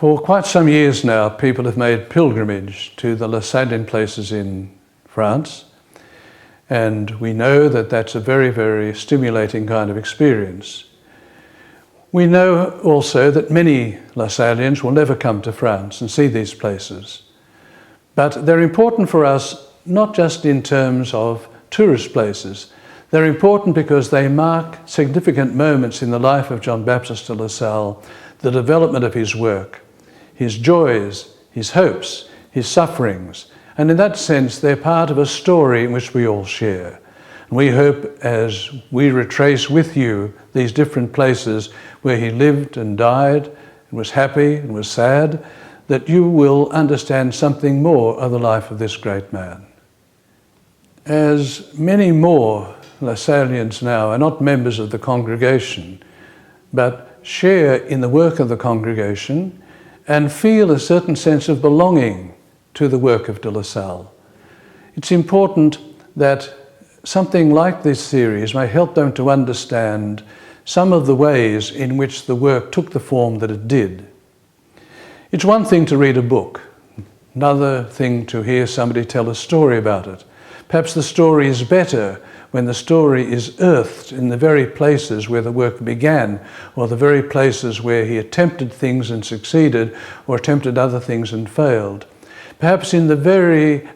For quite some years now, people have made pilgrimage to the Lassallean places in France, and we know that that's a very, very stimulating kind of experience. We know also that many Lassallians will never come to France and see these places, but they're important for us not just in terms of tourist places. They're important because they mark significant moments in the life of John Baptist de La Salle, the development of his work, his joys, his hopes, his sufferings, and in that sense they're part of a story in which we all share. And we hope, as we retrace with you these different places where he lived and died and was happy and was sad, that you will understand something more of the life of this great man. As many more Lassallians now are not members of the congregation, but share in the work of the congregation and feel a certain sense of belonging to the work of de La Salle, it's important that something like this series may help them to understand some of the ways in which the work took the form that it did. It's one thing to read a book, another thing to hear somebody tell a story about it. Perhaps the story is better when the story is earthed in the very places where the work began, or the very places where he attempted things and succeeded, or attempted other things and failed. Perhaps in the very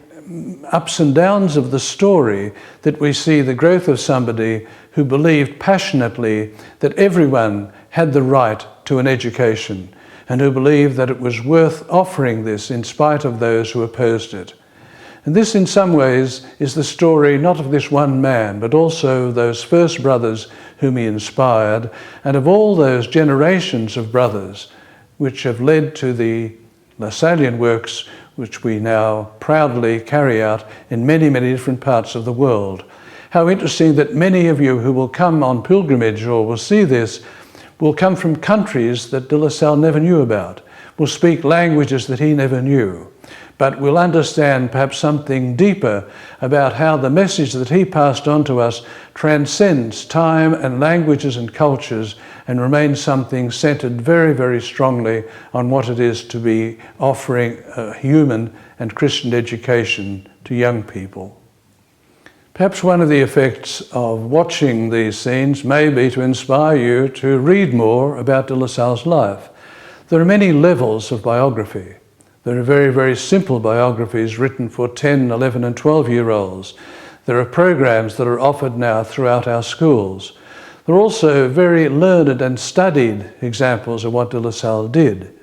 ups and downs of the story that we see the growth of somebody who believed passionately that everyone had the right to an education, and who believed that it was worth offering this in spite of those who opposed it. And this in some ways is the story not of this one man, but also those first brothers whom he inspired, and of all those generations of brothers which have led to the Lassallean works which we now proudly carry out in many, many different parts of the world. How interesting that many of you who will come on pilgrimage or will see this will come from countries that de La Salle never knew about, will speak languages that he never knew, but will understand perhaps something deeper about how the message that he passed on to us transcends time and languages and cultures and remains something centered very, very strongly on what it is to be offering a human and Christian education to young people. Perhaps one of the effects of watching these scenes may be to inspire you to read more about de La Salle's life. There are many levels of biography. There are very, very simple biographies written for 10, 11 and 12-year-olds. There are programs that are offered now throughout our schools. There are also very learned and studied examples of what de La Salle did.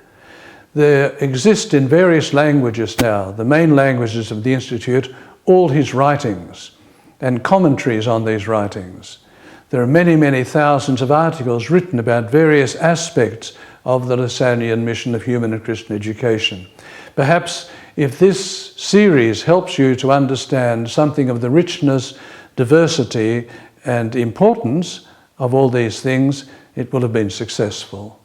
There exist in various languages now, the main languages of the Institute, all his writings and commentaries on these writings. There are many, many thousands of articles written about various aspects of the Lassallean mission of human and Christian education. Perhaps if this series helps you to understand something of the richness, diversity and importance of all these things, it will have been successful.